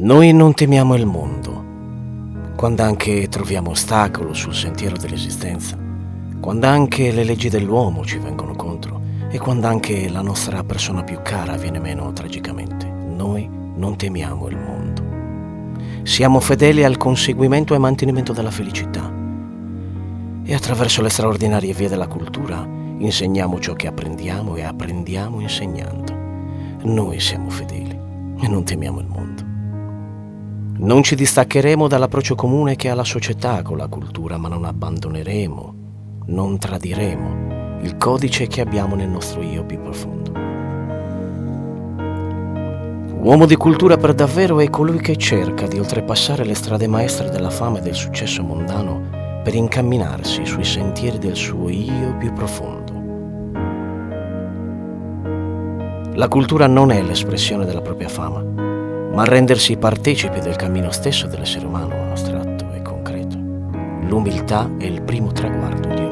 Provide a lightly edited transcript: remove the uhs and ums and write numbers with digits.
Noi non temiamo il mondo, quando anche troviamo ostacolo sul sentiero dell'esistenza, quando anche le leggi dell'uomo ci vengono contro e quando anche la nostra persona più cara viene meno tragicamente. Noi non temiamo il mondo. Siamo fedeli al conseguimento e mantenimento della felicità e attraverso le straordinarie vie della cultura insegniamo ciò che apprendiamo e apprendiamo insegnando. Noi siamo fedeli e non temiamo il mondo. Non ci distaccheremo dall'approccio comune che ha la società con la cultura, ma non abbandoneremo, non tradiremo il codice che abbiamo nel nostro io più profondo. Uomo di cultura per davvero è colui che cerca di oltrepassare le strade maestre della fama e del successo mondano per incamminarsi sui sentieri del suo io più profondo. La cultura non è l'espressione della propria fama, ma rendersi partecipi del cammino stesso dell'essere umano astratto e concreto. L'umiltà è il primo traguardo di